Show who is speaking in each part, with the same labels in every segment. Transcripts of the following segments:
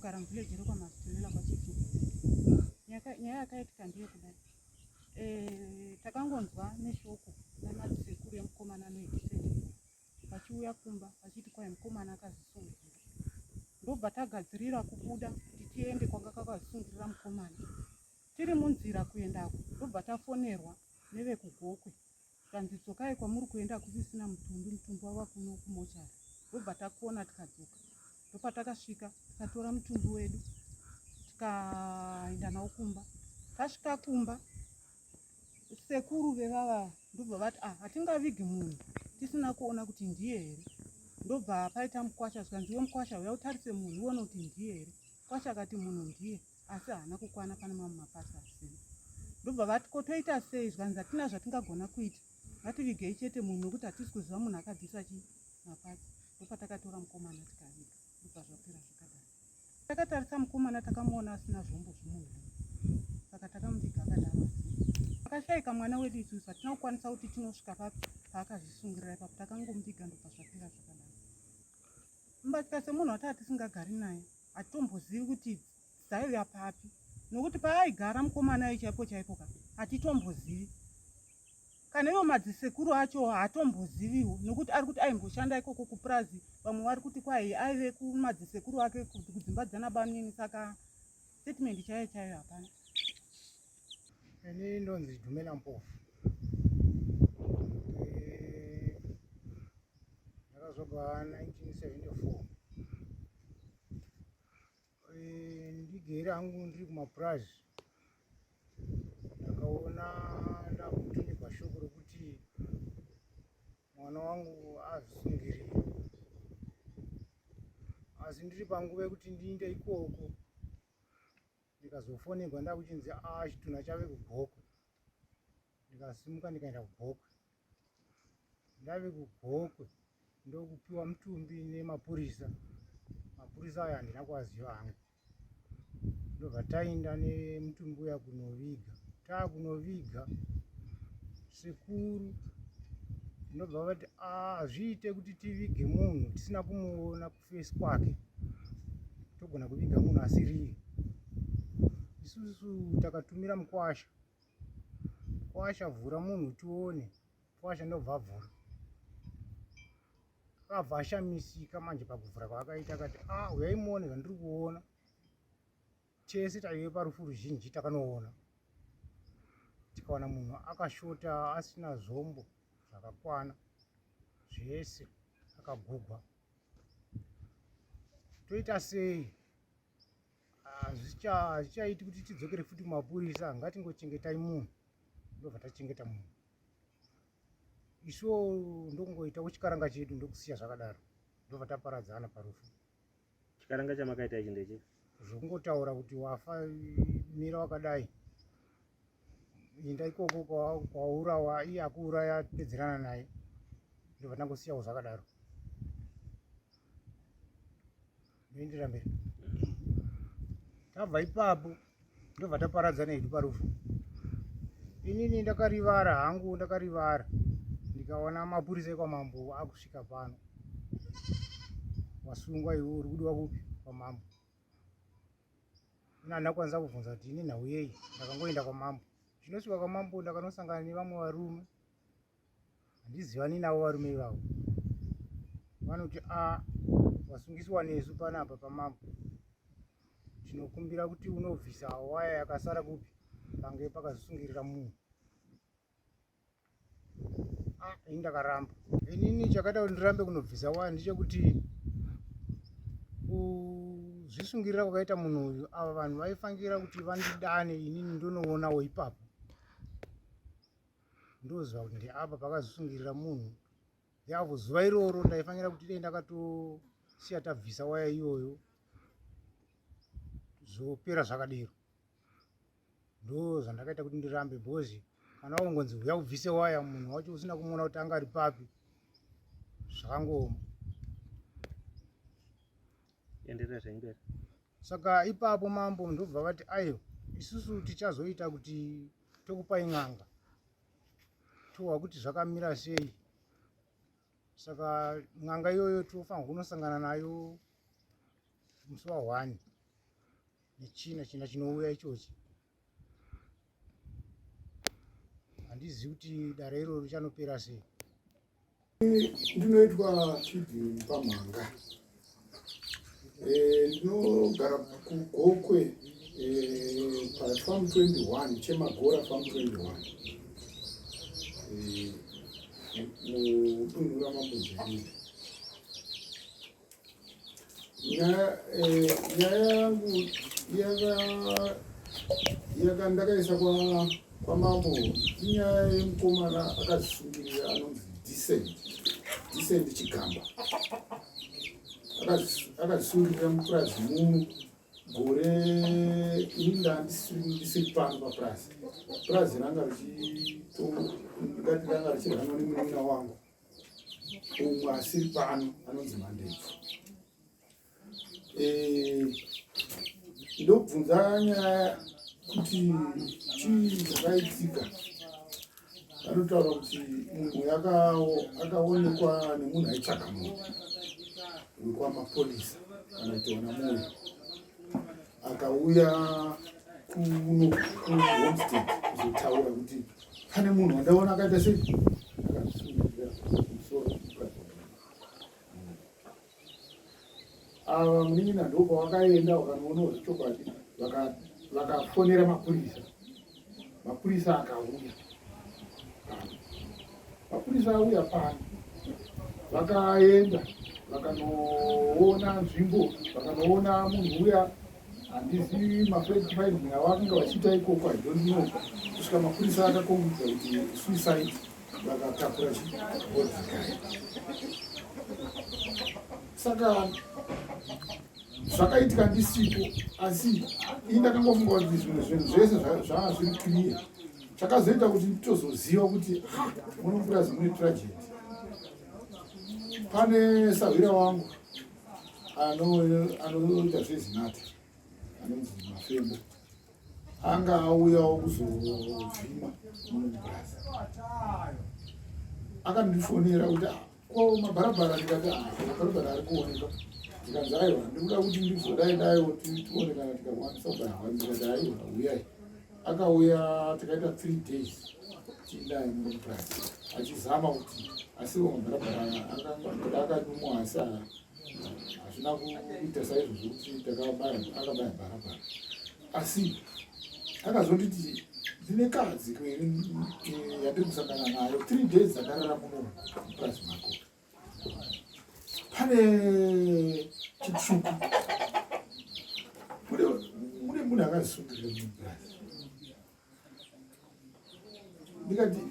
Speaker 1: kugara muvhileji rekwaMazitonela kwaChitunha. Nyaya yakaitika ndiyo kudai. Takangonzwa neshoko namadzikuru emukomana anoitisei vachiuya kumba vachiti kwai mukomana akazvisungirira. Ndobva tagadzirira kubuda kuti tiende kwanga kakazvisungirira mukomana. Tiri munzira kuendako ndobva tafonerwa nevekuGokwe kanzi dzokai kwamuri kuenda kusisina mutumbi wava kuno kumochari. Ndobva takuona tikadzoka. Ndopatakasvika tikatora mutumbi wedu tikaenda nawo kumba. Tasvika kumba sekuru vevava ndobva vati hatingavigi munhu tisina kuona kuti ndiye here. Ndobva paita mukwasha zvikanzi iwe mukwasha uya utarise munhu uone kuti ndiye here. Mukwasha akati munhu ndiye asi haana kukwana pane mamwe mapasa asina. Ndobva vati ko toita sei zvikanzi hatina zvatingagona kuita ngativigei chete munhu nokuti hatisi kuziva munhu akabvisa mapasa. Ndopatakatora mukomana tikaviga. Ndobva zvapera zvakadaro. Takatarisa mukomana takamuona asina zvombo zvomunhu saka takamuviga akadaro. Akashaika mwana wedu isusu hatina kukwanisa kuti tinosvika paakazvisungirira ipapo takangomuviga ndobva zvapera zvakadaro. Mumbatsika semunhu wati hatisingagari naye hatitombozivi kuti dzaiva papi nokuti paaigara mukomana ichaipo chaipo hatitombozivi. Kana ivo madzisekuru acho haatomboziviwo nokuti ari kuti aimboshanda ikoko kupurazi. Vamwe vari kuti kwai aive kumadzisekuru ake kudzimba dzanabanini saka statement chaiyo chaiyo hapana.
Speaker 2: Ini ndonzi Dumela Mpofu. Ndakazobva 1974. Ndigere hangu ndiri kumapurazi. Ndakaona ndakutumirwa shoko rokuti mwana wangu azvisungirira. Asi ndiri panguva yekuti ndiinde ikoko ndikazofonerwa ndakuchinzi Chitunha chave kuGokwe. Ndikasimuka ndikaenda kuGokwe. Ndave kuGokwe ndokupiwa mutumbi nemapurisa. Mapurisa aya handina kuaziva hangu. Ndobva taenda nemutumbi uya kunoviga. Taakunoviga sekuru ndobva vati hazviite kuti tivige munhu tisina kumuona kufesi kwake. Togona kuviga munhu asi riri. Isusu takatumira mukwasha. Kwasha vhura munhu tione. Kwasha ndobva vhura. Akabva ashamisika manje pakuvhura kwaakaita akati uyai muone zvandiri kuona. Tese taive parufu ruzhinji takanoona. Tikaona munhu akashota asina zvombo zvakakwana. Zvese akagugwa. Toita sei? Hazvichaiti kuti tidzokere futi kumapurisa, ngatingochengetai munhu. Ndobva tachengeta munhu. Isuwo ndokungoitawo chikaranga chedu ndokusiya zvakadaro. Ndobva taparadzana parufu.
Speaker 3: Chikaranga chamakaita ichi ndechi
Speaker 2: zvokungotaura kuti wafa mira wakadai. Inda ikoko kwaurawa iye akuuraya pedzerana naye. Ndobva tangosiyawo zvakadaro. Ndoendera mberi. Tabva ipapo ndobva taparadzana hedu parufu. Inini ndakarivara hangu ndakarivara. Ndikaona mapurisa ekwaMambo akusvika pano. Wasungwa iwe uri kudiwa kupi kwaMambo? Ina ndakwanisa kubvunza kuti ini nhau yei? Ndakangoenda kwaMambo. Ndinosvika kwaMambo ndakanosangana nevamwe varume. Handizivani navo varume ivavo. Vanoti wasungiswa nesu panapa paMambo. Tinokumbira kuti unobvisa waya yakasara kupi pange pakazvisungirira munhu. Ini ndakaramba. Inini chakaita kuti ndirambe kunobvisa waya ndechekuti kuzvisungirira kwakaita munhu uyu ava vanhu vaifangira kuti vandidane inini ndonoonawo ipapo. Ndoziva kuti ndeapa pakazvisungirira munhu. Yavo zuva iroro ndaifanira kuti dei ndakatosiya tabvisa waya iyoyo zvopera zvakadero. Ndo zvandakaita kuti ndirambe bhozi kana wangonzi uya ubvise waya munhu wacho usina kumuona kuti anga ari papi. Zvakangoma.
Speaker 3: enderera zvaimberi.
Speaker 2: Saka ipapo Mambo ndobva vati aiwa isusu tichazoita kuti tokupai n'anga. Towa kuti zvakamira sei. Saka n'anga iyoyo tofanirwa kunosangana nayo musi wa1 nechina chinouya ichochi. Handizivi kuti dare iroro richanopera sei.
Speaker 4: Ndinoitwa chidhiri pamhanga. Ndinogara kuGokwe paFarm 21, Chemagora Farm 21. Mudunhu raMambozerere. Nyaya yangu ndakaisa kwaMambo inyaya yemukomana akazvisungirira anonzi Decent Chigamba. Akazvisungirira mupurazi muno gore inda ndisiri pano papurazi. Purazi ranga richirhanwa nemunun'una wangu umwe asiri pano anonzi Mandebvu. Ndobvunza nyaya kuti chii zvakaitika. Vanotaura kuti mumwe akaonekwa nemunhu aitsvaga munhu wekwamapolisa kana kuti wanamoyo, akauya kuhomestead kuzotaura kuti pane munhu wandaona akaita sei, akazvisungirira musoro. Ava munin'ina ndopavakaenda vakanoonawo zvechokwadi, vakafonera mapurisa akauya. Mapurisa auya pano, vakaenda vakanoona nzvimbo, vakanoona munhu uya, handizivi mafake finding avakanga vachiita ikoko, I don't know. Kusvika mapurisa akakombidza kuti suicide, vakatakura chibhodhi kare. Saka zvakaitika ndisipo, asi indakangofunga kuti zvinhu zvese zvava zviri clear. Chakazoita kuti tozoziva kuti munopurazi mune tragedy. Pane savhira wangu anoita zvezinata anonzi Mafembo, anga auyawo kuzovhima munopurazi. Akandifonera kuti ko mabharabhara, ndikati mabharabhara ari kuoneka. Ndikanzi aiwa ndikuda kuti ndizodaidayo tione kana tikakwanisa kubayirwa. Ndikati aiwa uyai. Akauya takaita 3 days tiindaye munopurazi achizama kuti asiwo mabharabhara akanyumwa, asi hazvina kuita saizvozvo kuti akabaya bharabhara. Asi akazonditi ndine kadzi yandiri kusangana nayo 3 days dzakarara muno mupurazi mako, pane chitsvuku, mune munhu akazvisungirira mupurazi. Ndikati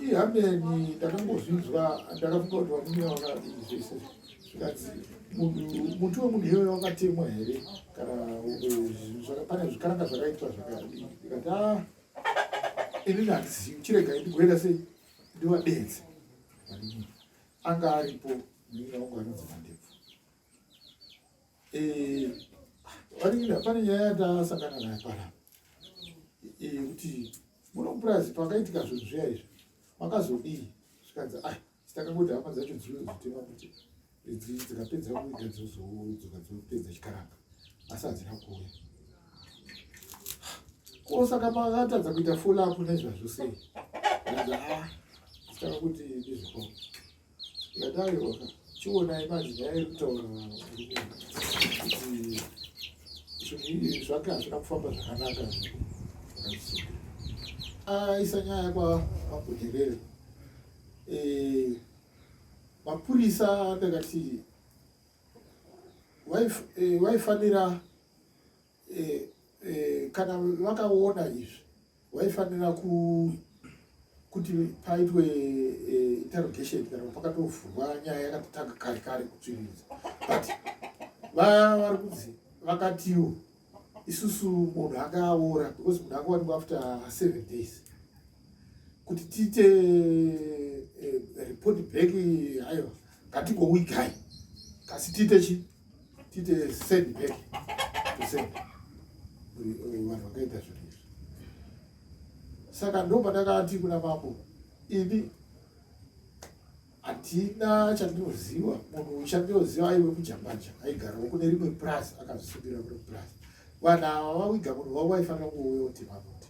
Speaker 4: ihambeni, ndakangozvinzwa, ndakafunga kuti vamume vakadii zvese. Zvikati muti wemunhu iyoyo wakatemwa here, kana pane zvikaranga zvakaitwa zvakadii. Ndikati inini handizivi, chiregai ndigoenda sei ndivadenze. Anga aripo munun'una wangu anonzi Mandebvu. Pane nyaya yandasangana naye panapa kuti munopurazi pakaitika zvinhu zviya izvi makazodii. Zvikanzi titakangoti hama dzacho dziri kuzotema kuti dzikapedza kuita dzodzoka dzopedza chikaranga, asi hadzina kuuya. Ko saka makatadza kuita follow up nezvazvo sei. Titaka kuti ndizvo. Ndikati aiwa, chionai manje nyaya iri kutaura kuti zvinhu zvake hazvina kufamba zvakanaka. Aisa nyaya kwaNjelele. Mapurisa ndakati waifanira kana vakaona izvi waifanira kuti paitwe interrogation kana pakatovhurwa nyaya yakatotanga kare kare kutsviridza. But vari kunzi vakatiwo isusu munhu akaora, because munhu akawanikwa after 7 days, kuti tiite report back. Aiwa, ngatingowigai kasi tiite send back to send vanhu vakaita zvinhu izvi. Saka ndopandakati kuna Mambo, ini hatina chandinoziva. Munhu chandinoziva aiwe mujambanja, aigarawo kune rimwe purazi, akazvisungirira kune purazi. vanhu ava vawiga munhu wavo vaifanira kuuyoti mamuti.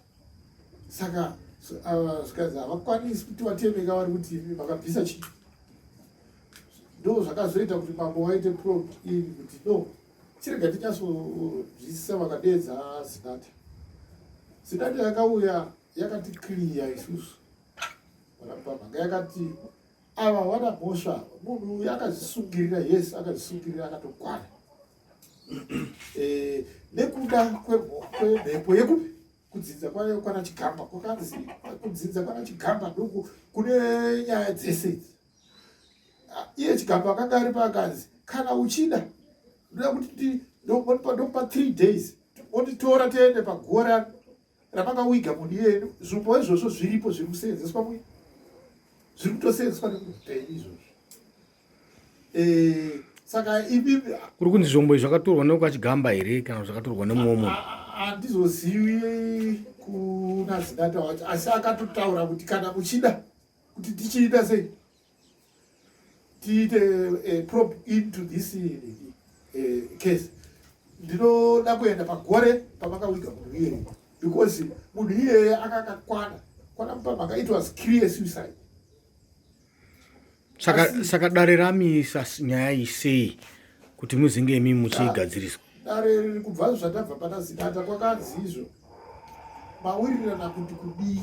Speaker 4: Saka zvikanzi havakwanisi kuti vatemeka vari kuti vakabvisa chii. Ndo zvakazoita kuti mambo vaite probe iri kuti no chirega tinyasozvisisa vakadeedza zinata. Zinata yakauya yakati clear isusu vanapamhanga yakati ava vana mhosva munhu uyu akazvisungirira. Yes, akazvisungirira akatokwana nekuda kwemhepo yekupi kudzinza kwana chigamba kwakanzi kudzinza kwana chigamba duku kune nyaya dzese idzi. Iye chigamba akanga ari pakanzi kana uchida ndoda kuti ndopa 3 days otitora tiende pagora ramakawiga munhu iyenu. Zvombo izvozvo zviripo zviri kuseenzeswa muyi zviri kutoseenzeswa nemuhupenyu izvozvo. Saka ibi
Speaker 2: kuri kunzi zvombo izvi zvakatorwa neukachigamba here kana zvakatorwa nemumwe munhu?
Speaker 4: Handizozivi kuna zinata wacho, asi akatotaura kuti kana muchida kuti tichiita sei tiite probe into this case, ndinoda kuenda pagore pamakawiga munhu iyeye because munhu iyeye akakakwana mupamhanga. It was clear suicide.
Speaker 2: Saka dare ramisa nyaya iyi sei kuti muzinge imi muchigadziriswa?
Speaker 4: Dare riri kubva zvatabva pana zinata kwakanzi izvo mawirirana kuti kudii.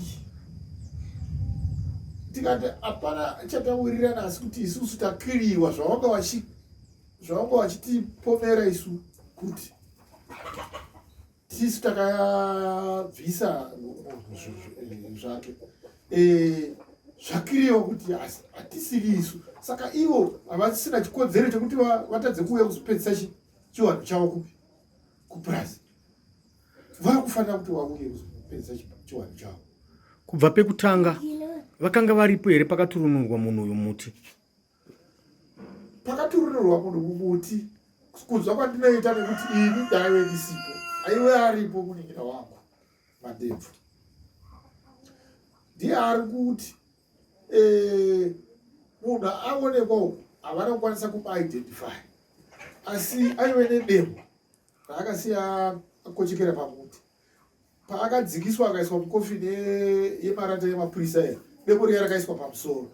Speaker 4: Tikati hapana chatawirirana asi kuti isusu takiriwa zvavanga vachitipomera isu kuti tisu takabvisa zvake zvakiriwa kuti hatisiri isu. Saka ivo havasina chikodzero chekuti vatadze kuuya kuzopedzisa chiwanhu chavo kupi kupurazi. Vari kufanira kuti vauye kuzopedzisa chiwanhu chavo.
Speaker 2: Kubva pekutanga vakanga varipo here pakaturunurwa munhu uyu muti?
Speaker 4: Pakaturunurwa munhu mumuti kunzwa kwandinoita nekuti ini ndaive ndisipo, aive aripo munin'ina wangu madebvu. Ndiye ari kuti munhu aonekwa uku havana kukwanisa kumuidentify, asi aive nedemo raakasiya akochekera pamuti. Paakadzikiswa akaiswa mukofini yemarata yemapurisa ere, demo riya rakaiswa pamusoro.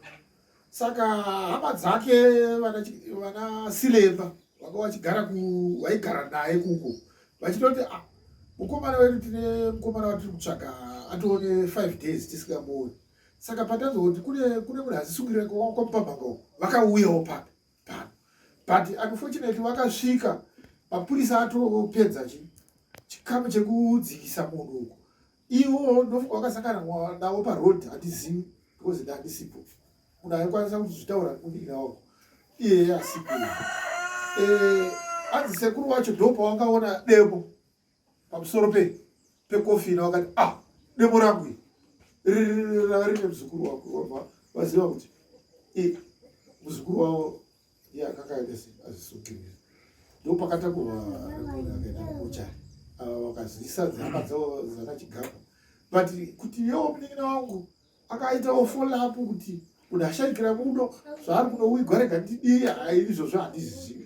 Speaker 4: Saka hama dzake vana Silemba vanga vaigara naye kuko vachitoti mukomana wedu tine mukomana watiri kutsvaga atione 5 days tisingamuoni. Saka patanzwa kuti kune munhu azisungirira kwamupamhanga uko vakauyawo pano, but unfortunately vakasvika mapurisa atopedza chikamu chekudzikisa munhu uko. Ivo vakasangana navo parodhi, handizivi because ndandisipo. Munhu aikwanisa kuzvitaura munin'ina wako iyeye asipo. Hanzi sekuru wacho ndo pavangaona demo pamusoro pekofini vakati demo rangu rine muzukuru wako. Vaziva kuti muzukuru wavo iye akanga azvisungirira. Ndo pakatakurwa akaenda kumochari vakazivisa dzihama dzavo dzakachigamba. But kuti iyewo munin'ina wangu akaitawo follow up kuti munhu ashaikira muno zvaari kunouigwa rega ndidii izvozvo handizivi.